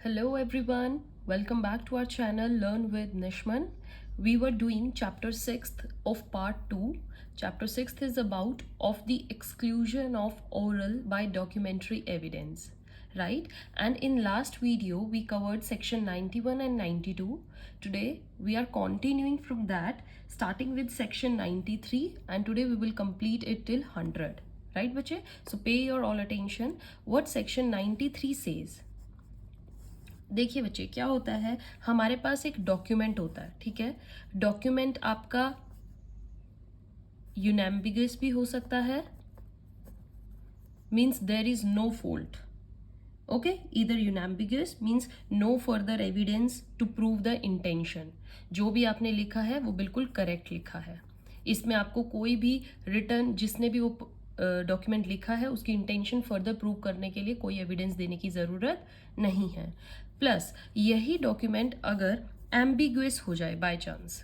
Hello everyone, welcome back to our channel Learn with Nishman. We were doing chapter 6th of part 2. Chapter 6th is about of the exclusion of oral by documentary evidence, right? And in last video we covered section 91 and 92. Today we are continuing from that, starting with section 93, and today we will complete it till 100, right बच्चे? So pay your all attention. What section 93 says. देखिए बच्चे, क्या होता है, हमारे पास एक document होता है, ठीक है। डॉक्यूमेंट आपका यूनेम्बिगस भी हो सकता है, means there is no fault, okay. इधर unambiguous means no further evidence to prove the intention. जो भी आपने लिखा है वो बिल्कुल करेक्ट लिखा है। इसमें आपको कोई भी रिटर्न, जिसने भी वो डॉक्यूमेंट लिखा है, उसकी इंटेंशन फर्दर प्रूव करने के लिए कोई एविडेंस देने की ज़रूरत नहीं है। प्लस यही डॉक्यूमेंट अगर एम्बिगुअस हो जाए बाय चांस,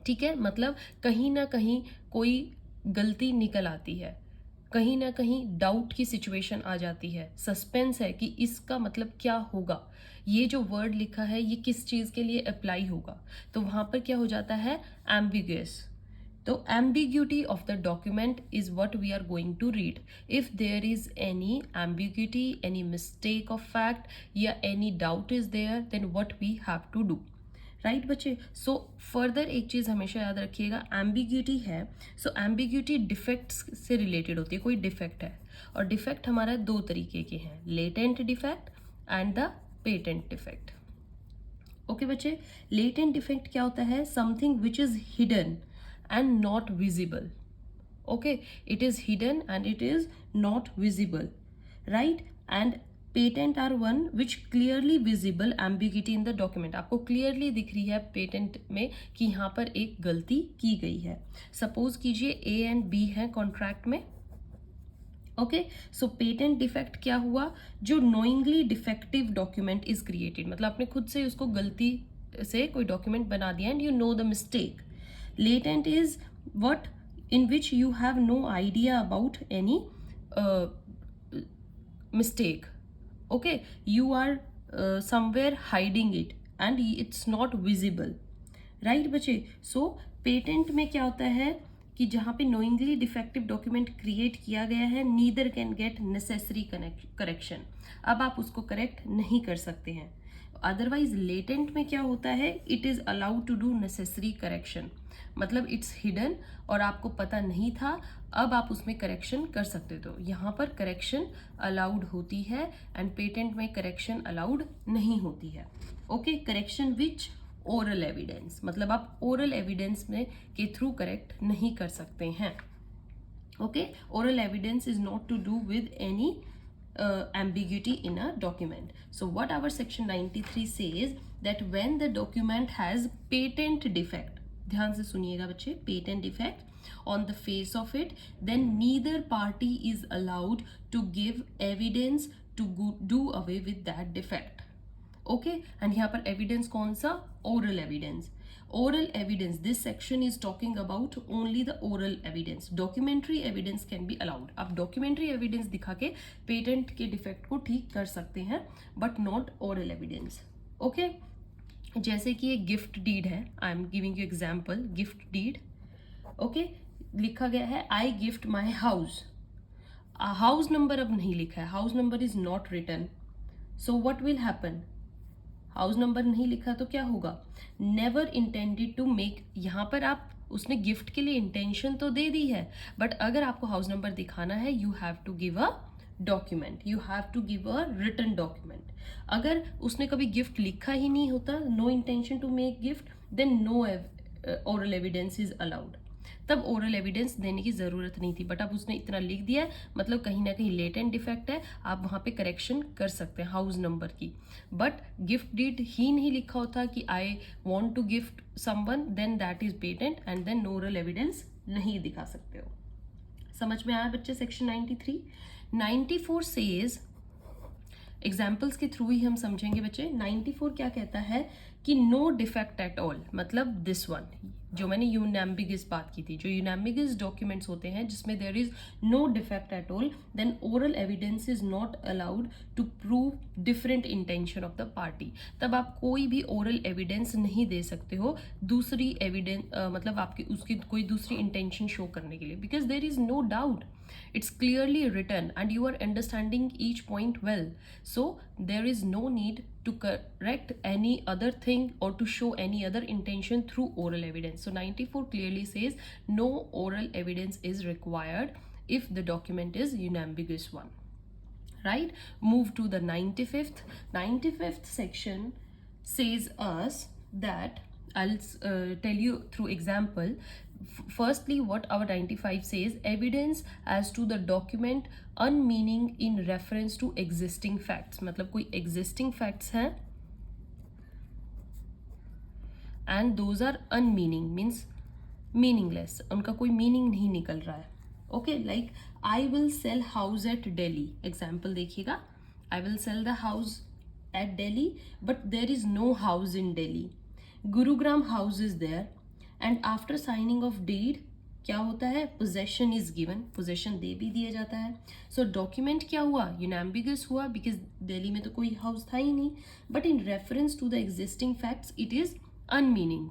ठीक है, मतलब कहीं ना कहीं कोई गलती निकल आती है, कहीं ना कहीं डाउट की सिचुएशन आ जाती है, सस्पेंस है कि इसका मतलब क्या होगा, ये जो वर्ड लिखा है ये किस चीज़ के लिए अप्लाई होगा, तो वहाँ पर क्या हो जाता है, एम्बिगुअस। तो ambiguity of the document is what we are going to read. If there is any ambiguity, any mistake of fact या any doubt is there, then what we have to do, right बच्चे। So further एक चीज़ हमेशा याद रखिएगा, ambiguity है, सो ambiguity defects से related होती है। कोई डिफेक्ट है, और डिफेक्ट हमारा दो तरीके के हैं, latent defect and the patent defect. Okay बच्चे, लेटेंट डिफेक्ट क्या होता है, something which is hidden and not visible, okay, it is hidden and it is not visible, right? And patent are one which clearly visible ambiguity in the document, आपको clearly दिख रही है patent में कि यहाँ पर एक गलती की गई है। सपोज कीजिए A and B है कॉन्ट्रैक्ट में, ओके। सो पेटेंट डिफेक्ट क्या हुआ, जो knowingly defective document is created, मतलब आपने खुद से उसको गलती से कोई डॉक्यूमेंट बना दिया and you know the mistake. Latent is what in which you have no idea about any mistake, okay, you are somewhere hiding it and it's not visible, right बच्चे। so patent में क्या होता है कि जहाँ पे knowingly defective document create किया गया है, neither can get necessary correction, अब आप उसको correct नहीं कर सकते हैं। अदरवाइज लेटेंट में क्या होता है, it is allowed to do necessary correction, मतलब इट्स हिडन और आपको पता नहीं था, अब आप उसमें करेक्शन कर सकते, तो यहाँ पर करेक्शन अलाउड होती है एंड पेटेंट में करेक्शन अलाउड नहीं होती है, ओके। करेक्शन विच ओरल एविडेंस, मतलब आप ओरल एविडेंस में के थ्रू करेक्ट नहीं कर सकते हैं, okay. Oral evidence is not to do with any ambiguity in a document. So what our section 93 says, that when the document has patent defect, ध्यान से सुनिएगा बच्चे, patent defect on the face of it, then neither party is allowed to give evidence to do away with that defect, okay। and यहाँ पर evidence कौन सा, oral evidence। oral evidence, this section is talking about only the oral evidence, documentary evidence can be allowed। आप documentary evidence दिखा के patent के defect को ठीक कर सकते हैं, but not oral evidence, okay. जैसे कि एक गिफ्ट डीड है, I am giving you example, gift deed, okay, लिखा गया है I gift my house, house number अब नहीं लिखा है, house number is not written, so what will happen, house number नहीं लिखा तो क्या होगा, नेवर इंटेंडेड टू मेक, यहाँ पर आप उसने गिफ्ट के लिए इंटेंशन तो दे दी है, बट अगर आपको हाउस नंबर दिखाना है, you have to give a document, you have to give a written document. अगर उसने कभी गिफ्ट लिखा ही नहीं होता, no intention to make gift, then no oral evidence is allowed, तब ओरल एविडेंस देने की ज़रूरत नहीं थी, बट अब उसने इतना लिख दिया है, मतलब कहीं ना कहीं लेटेंट डिफेक्ट है, आप वहाँ पे करेक्शन कर सकते हैं हाउस नंबर की, बट गिफ्ट डीड ही नहीं लिखा होता कि I want to gift someone, then that is patent and then oral evidence नहीं दिखा सकते हो। समझ में आया बच्चे सेक्शन 93। 94 सेज, एग्जाम्पल्स के थ्रू ही हम समझेंगे बच्चे। 94 क्या कहता है कि नो डिफेक्ट एट ऑल, मतलब दिस वन, जो मैंने यूनैम्बिगस बात की थी, जो यूनैम्बिगस डॉक्यूमेंट्स होते हैं जिसमें there is no defect at all, then oral evidence is not allowed to prove different intention of the party. तब आप कोई भी ओरल एविडेंस नहीं दे सकते हो दूसरी एविडेंस, मतलब आपकी उसकी कोई दूसरी इंटेंशन शो करने के लिए, because there is no doubt, it's clearly written and you are understanding each point well, so there is no need to correct any other thing or to show any other intention through oral evidence. So 94 clearly says no oral evidence is required if the document is unambiguous one, right? Move to the 95th section says us that I'll tell you through example. Firstly, what our 95 says, evidence as to the document unmeaning in reference to existing facts, मतलब कोई existing facts हैं and those are unmeaning, means meaningless, उनका कोई meaning नहीं निकल रहा है। Okay, like I will sell house at Delhi, example देखिएगा, I will sell the house at Delhi but there is no house in Delhi. Gurugram house is there and after signing of deed क्या होता है, possession is given, possession दे भी दिया जाता है। so document क्या हुआ, unambiguous हुआ because दिल्ली में तो कोई house था ही नहीं, but in reference to the existing facts it is unmeaning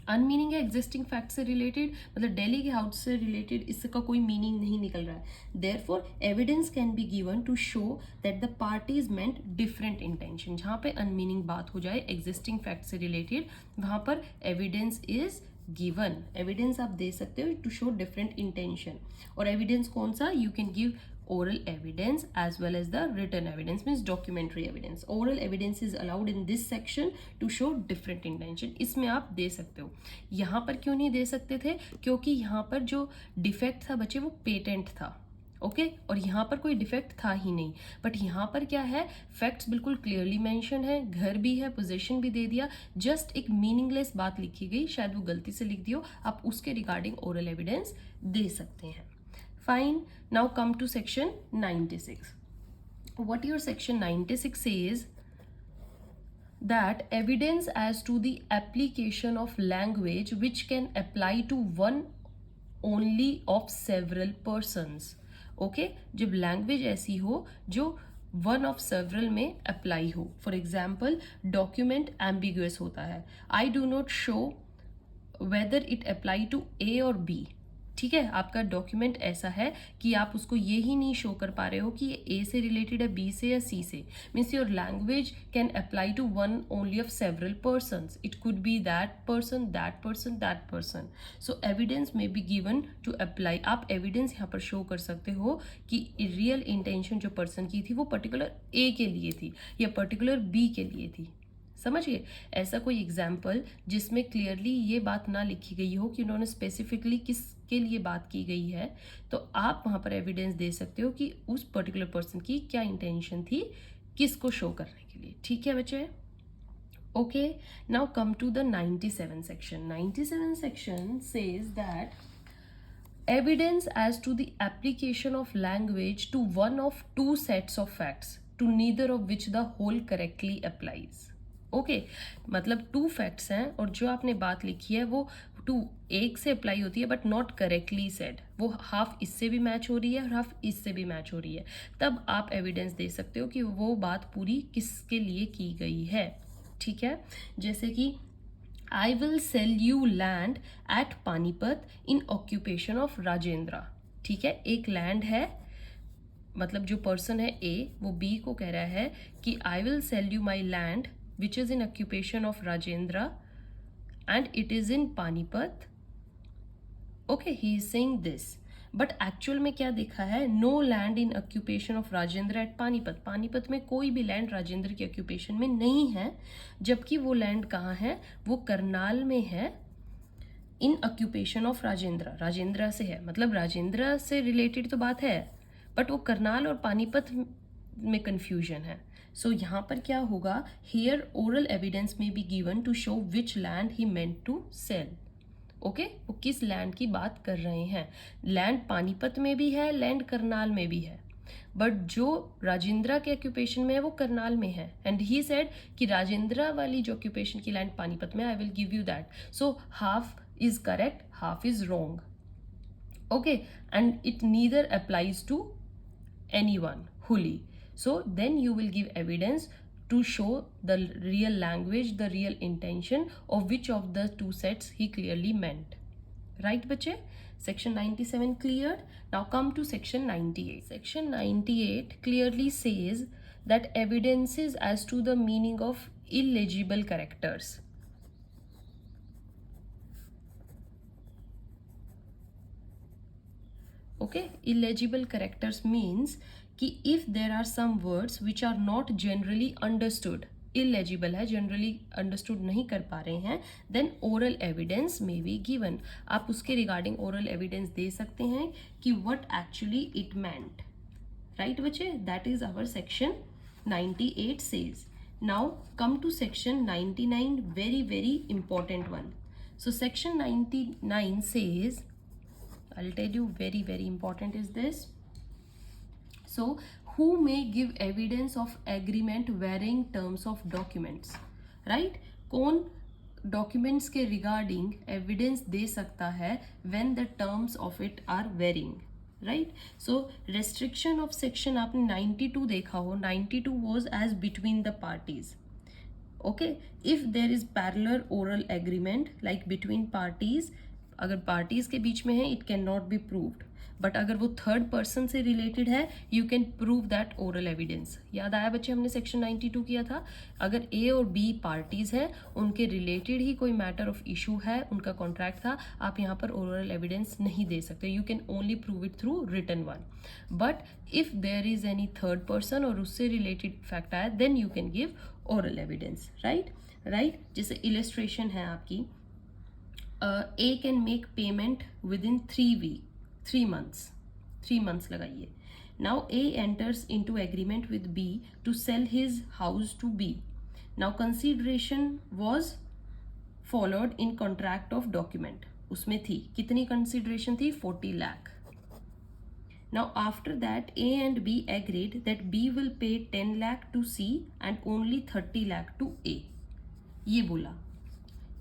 है एग्जिस्टिंग फैक्ट से रिलेटेड, मतलब दिल्ली के हाउस से रिलेटेड इसका कोई मीनिंग नहीं निकल रहा है। Therefore evidence can be given to show that the parties meant different intention. जहाँ पे अनमीनिंग बात हो जाए एग्जिस्टिंग फैक्ट से रिलेटेड, वहाँ पर एविडेंस इज गिवन, एविडेंस आप दे सकते हो टू शो डिफरेंट इंटेंशन। और एविडेंस कौन सा, you can give oral evidence as well as the written evidence, means documentary evidence. Oral evidence is allowed in this section to show different intention. इसमें आप दे सकते हो। यहाँ पर क्यों नहीं दे सकते थे, क्योंकि यहाँ पर जो डिफेक्ट था बच्चे वो पेटेंट था, ओके और यहाँ पर कोई डिफेक्ट था ही नहीं। बट यहाँ पर क्या है, फैक्ट्स बिल्कुल क्लियरली मेंशन है, घर भी है, पोजीशन भी दे दिया, जस्ट एक मीनिंगलेस बात लिखी गई, शायद वो गलती से लिख दियो, आप उसके रिगार्डिंग ओरल एविडेंस दे सकते हैं। Fine. Now come to section 96. What your section 96 says, that evidence as to the application of language which can apply to one only of several persons. Okay, जब language ऐसी हो जो one of several में apply हो, for example document ambiguous होता है, I do not show whether it apply to A or B. ठीक है, आपका डॉक्यूमेंट ऐसा है कि आप उसको ये ही नहीं शो कर पा रहे हो कि ये ए से रिलेटेड है, बी से या सी से, means your language can apply to one only of several persons, it could be that person, that person, that person. So evidence may be given to apply, आप एविडेंस यहाँ पर show कर सकते हो कि रियल इंटेंशन जो person की थी वो पर्टिकुलर ए के लिए थी या पर्टिकुलर बी के लिए थी। समझिए, ऐसा कोई एग्जाम्पल जिसमें क्लियरली ये बात ना लिखी गई हो कि उन्होंने स्पेसिफिकली किसके लिए बात की गई है, तो आप वहाँ पर एविडेंस दे सकते हो कि उस पर्टिकुलर पर्सन की क्या इंटेंशन थी, किसको शो करने के लिए। ठीक है बच्चे, okay. Now come to the 97 section. 97 section says that evidence as to the application of language to one of two sets of facts to neither of which the whole correctly applies. Okay मतलब to facts हैं और जो आपने बात लिखी है वो to एक से अप्लाई होती है बट नॉट करेक्टली सेड, वो हाफ इससे भी मैच हो रही है और हाफ इससे भी मैच हो रही है, तब आप एविडेंस दे सकते हो कि वो बात पूरी किसके लिए की गई है। ठीक है, जैसे कि I will sell you land at Panipat in occupation of Rajendra. ठीक है, एक लैंड है, मतलब जो पर्सन है A वो B को कह रहा है कि I will sell you my land which is in occupation of Rajendra and it is in Panipat. Okay, he is saying this. But actual में क्या देखा है, no land in occupation of Rajendra at Panipat. Panipat में कोई भी लैंड राजेंद्र के ऑक्यूपेशन में नहीं है, जबकि वो लैंड कहाँ है, वो करनाल में है, इन ऑक्यूपेशन ऑफ राजेंद्र, राजेंद्र से है, मतलब राजेंद्र से रिलेटेड तो बात है बट वो करनाल और पानीपत में कंफ्यूजन है। सो यहाँ पर क्या होगा, here oral evidence may be given to show which land he meant to sell. Okay, वो किस लैंड की बात कर रहे हैं, लैंड पानीपत में भी है, लैंड करनाल में भी है। बट जो राजेंद्रा के ऑक्यूपेशन में है वो करनाल में है, एंड ही सेड कि राजेंद्रा वाली जो ऑक्यूपेशन की लैंड पानीपत में, I will give you that. So half is correct, half is wrong. Okay, and it neither applies to anyone wholly. So then you will give evidence to show the real language, the real intention of which of the two sets he clearly meant. Right, bache? Section 97 cleared. Now come to section 98. Section 98 clearly says that evidences as to the meaning of illegible characters. Okay, illegible characters means कि if there are some words which are not generally understood, illegible है, generally understood नहीं कर पा रहे हैं, then oral evidence may be given. आप उसके regarding oral evidence दे सकते हैं कि what actually it meant. Right बच्चे? That is our section 98 says. Now come to section 99, very very important one. So section 99 says, I'll tell you, very very important is this. So who may give evidence of agreement varying terms of documents, right? कौन documents के regarding evidence दे सकता है when the terms of it are varying, right? So restriction of section आपने 92 देखा हो, 92 was as between the parties. Okay, if there is parallel oral agreement like between parties, अगर parties के बीच में है, it can not be proved. But अगर वो third person से रिलेटेड है, you can prove that oral evidence. याद आया बच्चे, हमने सेक्शन 92 किया था. अगर ए और बी पार्टीज है, उनके रिलेटेड ही कोई मैटर ऑफ इशू है, उनका कॉन्ट्रैक्ट था, आप यहाँ पर ओरल एविडेंस नहीं दे सकते. You can only prove it through written one. But if there is any third person और उससे रिलेटेड फैक्ट आया, then you can give oral evidence. Right. जैसे इलस्ट्रेशन है आपकी, A can make payment within 3 months. 3 months लगाइए. Now A enters into agreement with B to sell his house to B. Now consideration was followed in contract of document. उसमें थी कितनी consideration थी? 40 lakh. Now after that A and B agreed that B will pay 10 lakh to C and only 30 lakh to A. ये बोला.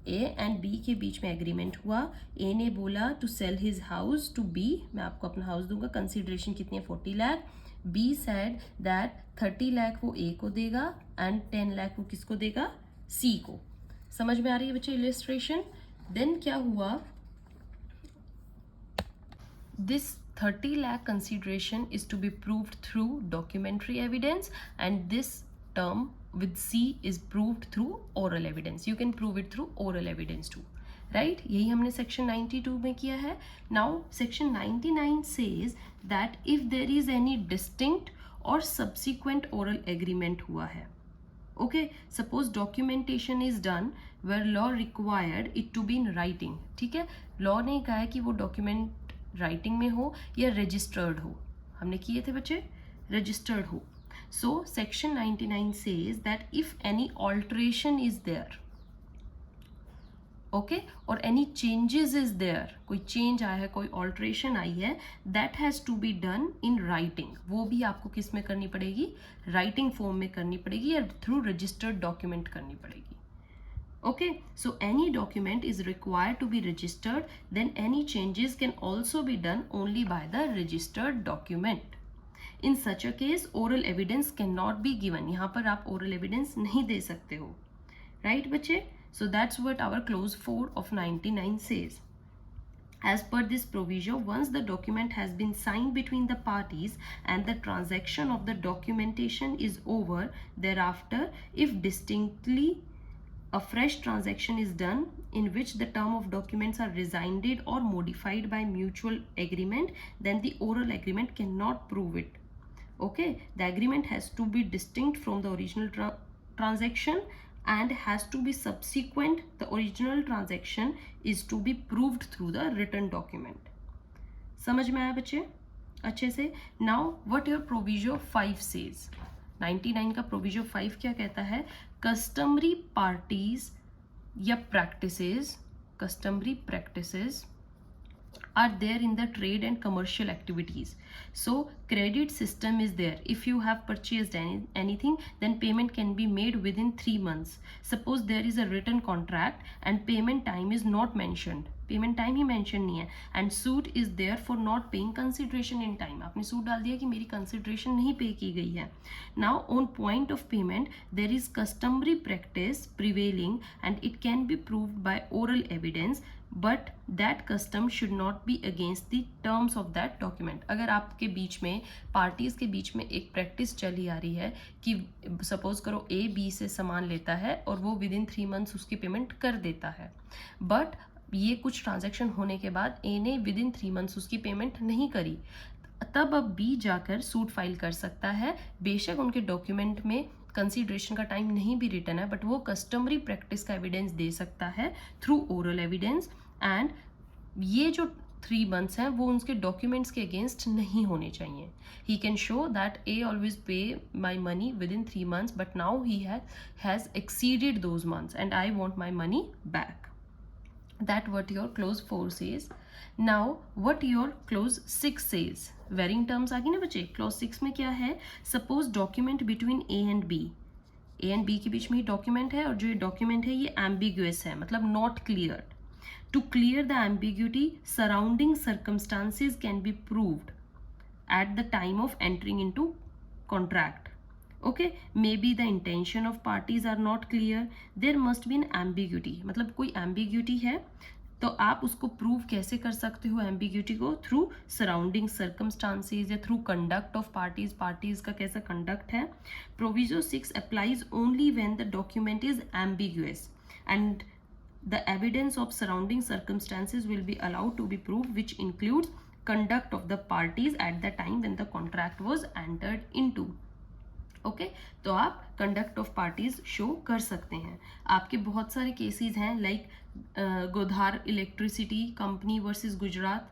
A and B के बीच में agreement हुआ. A ने बोला to sell his house to B, मैं आपको अपना हाउस दूंगा, कंसिडरेशन कितनी है? 40 lakh. B said that 30 lakh वो ए को देगा एंड 10 लाख वो किसको देगा? सी को. समझ में आ रही है बच्चे इलस्ट्रेशन? देन क्या हुआ? This 30 lakh consideration is to be proved through documentary evidence, and this term with C is proved through oral evidence. You can prove it through oral evidence too, right? यही हमने section 92 में किया है. Now section 99 says that if there is any distinct or subsequent oral agreement हुआ है, okay, suppose documentation is done where law required it to be in writing. ठीक है, law ने कहा है कि वो document writing में हो या registered हो. हमने किए थे बच्चे, registered हो. So section 99 says that if any alteration is there, okay, or any changes is there, कोई change आया है, कोई alteration आई है, that has to be done in writing. वो भी आपको किस में करनी पड़ेगी? writing form में करनी पड़ेगी या through registered document करनी पड़ेगी. Okay, so any document is required to be registered, then any changes can also be done only by the registered document. In such a case, oral evidence cannot be given. यहाँ पर आप oral evidence नहीं दे सकते हो. Right बच्चे? So that's what our clause 4 of 99 says. As per this provision, once the document has been signed between the parties and the transaction of the documentation is over, thereafter, if distinctly a fresh transaction is done in which the term of documents are rescinded or modified by mutual agreement, then the oral agreement cannot prove it. Okay, the agreement has to be distinct from the original transaction and has to be subsequent. The original transaction is to be proved through the written document. समझ में आया बच्चे अच्छे से? Now what your proviso 5 says? 99 का proviso 5 क्या कहता है? Customary parties या practices, customary practices are there in the trade and commercial activities. So credit system is there. If you have purchased anything, then payment can be made within 3 months. Suppose there is a written contract and payment time is not mentioned, payment time ही mention नहीं है, and suit is there for not paying consideration in time. आपने suit डाल दिया कि मेरी consideration नहीं पे की गई है. Now on point of payment there is customary practice prevailing and it can be proved by oral evidence, but that custom should not be against the terms of that document. अगर आपके बीच में parties के बीच में एक practice चली आ रही है कि सपोज करो ए बी से सामान लेता है और वो विद इन 3 मंथ्स उसकी पेमेंट कर देता है, बट ये कुछ ट्रांजैक्शन होने के बाद ए ने विद इन 3 मंथ्स उसकी पेमेंट नहीं करी, तब अब बी जाकर सूट फाइल कर सकता है. बेशक उनके डॉक्यूमेंट में कंसीडरेशन का टाइम नहीं भी रिटर्न है, बट वो कस्टमरी प्रैक्टिस का एविडेंस दे सकता है थ्रू ओरल एविडेंस, एंड ये जो 3 मंथ्स हैं वो उनके डॉक्यूमेंट्स के अगेंस्ट नहीं होने चाहिए. He can show that a always पे my money with in 3 months, but now he has exceeded those months and I want my money back. That what your clause 4 says. Now what your clause 6 says. Varying terms आ गई ना बच्चे. clause 6 में क्या है? Suppose document between A and B. A and B के बीच में ही document है और जो ये document है ये ambiguous है, मतलब not cleared. To clear the ambiguity, surrounding circumstances can be proved at the time of entering into contract. Okay, maybe the intention of parties are not clear, there must be an ambiguity. मतलब कोई ambiguity है तो आप उसको prove कैसे कर सकते हो ambiguity को? थ्रू सराउंडिंग सर्कमस्टांसेस या through conduct of parties. Parties का कैसा कंडक्ट है? Proviso 6 applies only when the document is ambiguous and the evidence of surrounding circumstances will be allowed to be proved, which includes conduct of the parties at the time when the contract was entered into. Okay तो आप conduct of parties show कर सकते हैं. आपके बहुत सारे cases हैं like गोधार electricity company versus Gujarat,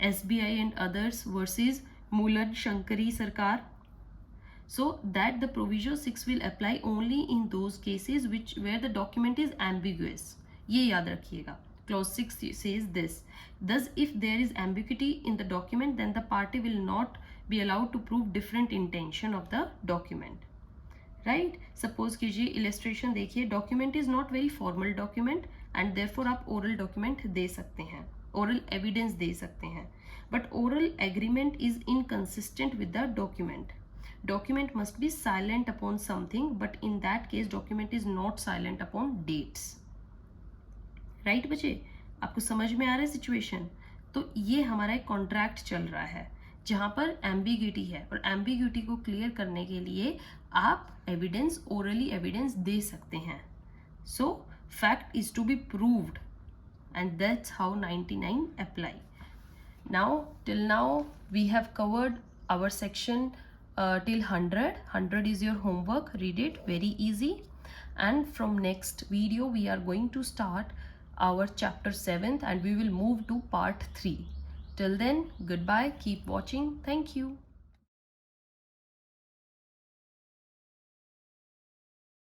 SBI and others versus मूलन शंकरी सरकार. So that the proviso 6 will apply only in those cases where the document is ambiguous. ये याद रखिएगा. Clause 6 says this. Thus, if there is ambiguity in the document, then the party will not be allowed to prove different intention of the document. Right? Suppose कीजिए illustration देखिए. Document is not very formal document and therefore आप oral document दे सकते हैं, oral evidence दे सकते हैं. But oral agreement is inconsistent with the document. Document must be silent upon something, but in that case document is not silent upon dates. Right बच्चे, आपको समझ में आ रहा है सिचुएशन? तो ये हमारा एक कॉन्ट्रैक्ट चल रहा है जहाँ पर एम्बिग्यूटी है, और एम्बिग्यूटी को क्लियर करने के लिए आप एविडेंस, ओरली एविडेंस दे सकते हैं. So fact is to be proved and that's how 99 apply. Now till now we have covered our section till 100. 100 is your homework. Read it, very easy. And from next video we are going to start our chapter 7th and we will move to part 3. Till then, goodbye, keep watching. Thank you.